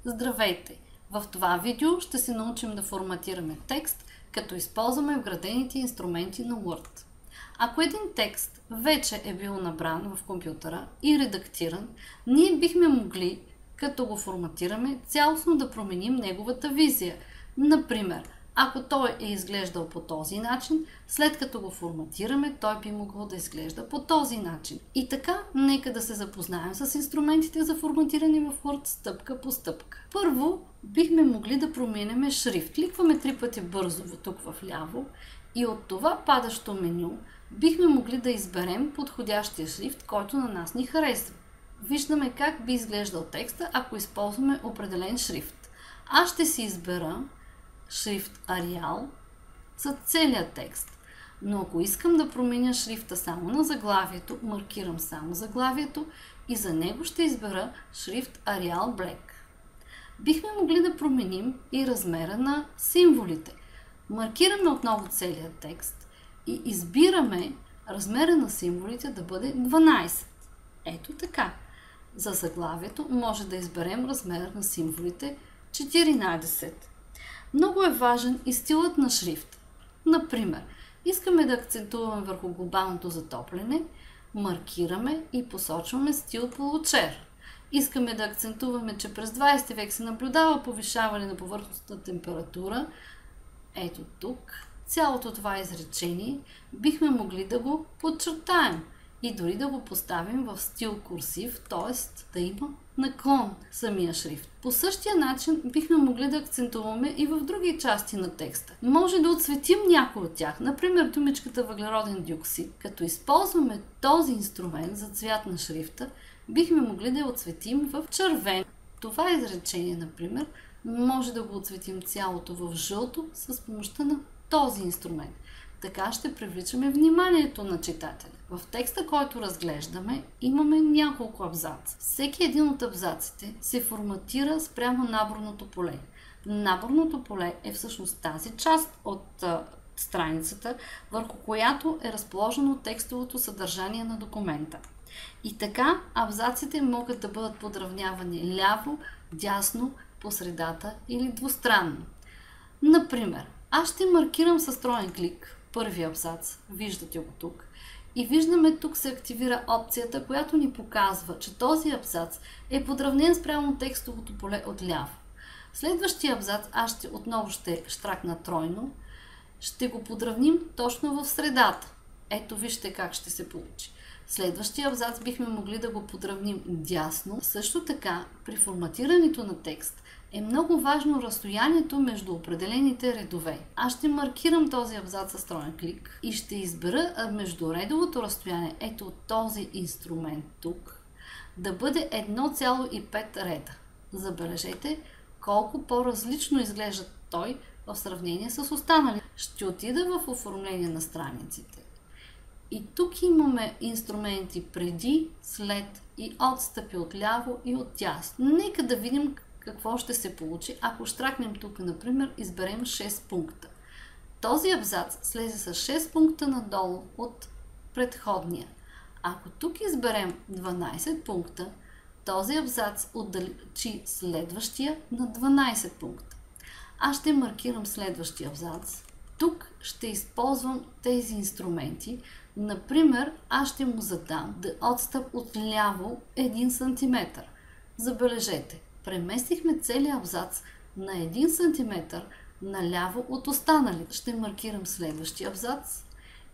Здравейте! В това видео ще се научим да форматираме текст, като използваме вградените инструменти на Word. Ако един текст вече е бил набран в компютъра и редактиран, ние бихме могли, като го форматираме, цялостно да променим неговата визия. Например, ако той е изглеждал по този начин, след като го форматираме, той би могъл да изглежда по този начин. И така, нека да се запознаем с инструментите за форматиране в Word стъпка по стъпка. Първо, бихме могли да променяме шрифт. Кликваме 3 пъти бързо тук вляво и от това падащо меню бихме могли да изберем подходящия шрифт, който на нас ни харесва. Виждаме как би изглеждал текста, ако използваме определен шрифт. Аз ще си избера шрифт Arial за целия текст. Но ако искам да променя шрифта само на заглавието, маркирам само заглавието и за него ще избера шрифт Arial Black. Бихме могли да променим и размера на символите. Маркираме отново целия текст и избираме размера на символите да бъде 12. Ето така. За заглавието може да изберем размера на символите 14. Много е важен и стилът на шрифт. Например, искаме да акцентуваме върху глобалното затопляне, маркираме и посочваме стил Получер. Искаме да акцентуваме, че през 20 век се наблюдава повишаване на повърхностната температура. Ето тук, цялото това изречение бихме могли да го подчертаем и дори да го поставим в стил курсив, т.е. да има наклон самия шрифт. По същия начин бихме могли да акцентуваме и в други части на текста. Може да отцветим някой от тях, например думичката въглероден диоксид. Като използваме този инструмент за цвят на шрифта, бихме могли да я отцветим в червен. Това изречение, например, може да го отцветим цялото в жълто с помощта на този инструмент. Така ще привличаме вниманието на читателя. В текста, който разглеждаме, имаме няколко абзаца. Всеки един от абзаците се форматира спрямо наборното поле. Наборното поле е всъщност тази част от страницата, върху която е разположено текстовото съдържание на документа. И така абзаците могат да бъдат подравнявани ляво, дясно, по средата или двустранно. Например, аз ще маркирам със троен клик първи абзац, виждате го тук, и виждаме тук се активира опцията, която ни показва, че този абзац е подравнен спрямо текстовото поле отляво. Следващия абзац аз отново ще щракна тройно, ще го подравним точно в средата. Ето вижте как ще се получи. Следващия абзац бихме могли да го подравним дясно. Също така, при форматирането на текст е много важно разстоянието между определените редове. Аз ще маркирам този абзац с троен клик и ще избера междуредовото разстояние, ето от този инструмент тук, да бъде 1,5 реда. Забележете колко по-различно изглежда той в сравнение с останали. Ще отида в оформление на страниците. И тук имаме инструменти преди, след и отстъпи отляво и отдясно. Нека да видим какво ще се получи, ако щракнем тук, например, изберем 6 пункта. Този абзац слезе с 6 пункта надолу от предходния. Ако тук изберем 12 пункта, този абзац отдалечи следващия на 12 пункта. Аз ще маркирам следващия абзац. Тук ще използвам тези инструменти. Например, аз ще му задам да отстъп отляво 1 см. Забележете, преместихме целият абзац на 1 см наляво от останалите. Ще маркирам следващия абзац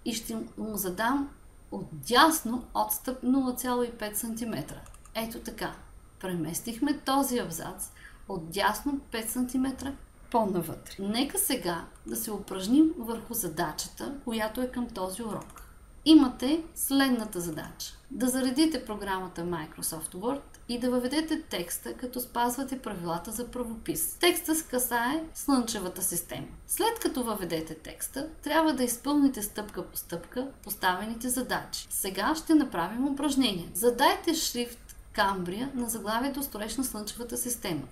и ще му задам отдясно отстъп 0,5 см. Ето така, преместихме този абзац отдясно 5 см по-навътре. Нека сега да се упражним върху задачата, която е към този урок. Имате следната задача. Да заредите програмата Microsoft Word и да въведете текста, като спазвате правилата за правопис. Текстът касае Слънчевата система. След като въведете текста, трябва да изпълните стъпка по стъпка поставените задачи. Сега ще направим упражнение. Задайте шрифт Камбрия на заглавието Строеж на Слънчевата система.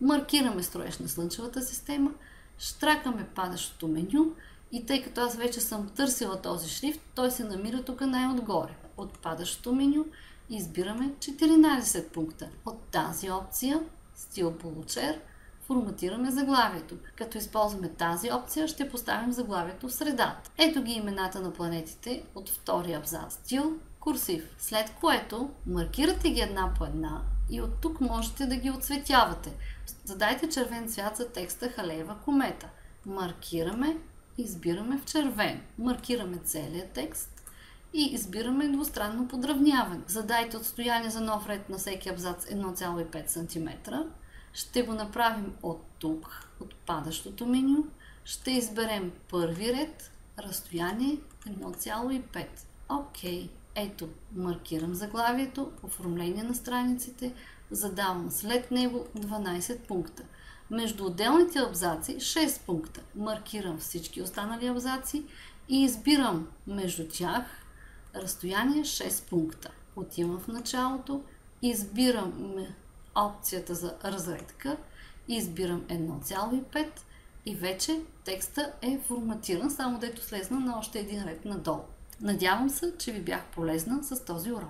Маркираме Строеж на Слънчевата система, щракаме падащото меню и тъй като аз вече съм търсила този шрифт, той се намира тук най-отгоре. От падащото меню избираме 14 пункта. От тази опция стил получер, форматираме заглавието. Като използваме тази опция, ще поставим заглавието в средата. Ето ги имената на планетите от втория абзац. Стил курсив. След което маркирате ги една по една и от тук можете да ги отцветявате. Задайте червен цвят за текста Халеева комета. Маркираме, избираме в червен. Маркираме целият текст и избираме двустранно подравняване. Задайте отстояние за нов ред на всеки абзац 1,5 см. Ще го направим от тук, от падащото меню. Ще изберем първи ред, разстояние 1,5. Окей. Ето, маркирам заглавието, оформление на страниците, задавам след него 12 пункта. Между отделните абзаци 6 пункта. Маркирам всички останали абзаци и избирам между тях разстояние 6 пункта. Отивам в началото, избирам опцията за разредка, избирам 1,5 и вече текста е форматиран, само дето слезна на още един ред надолу. Надявам се, че ви бях полезна с този урок.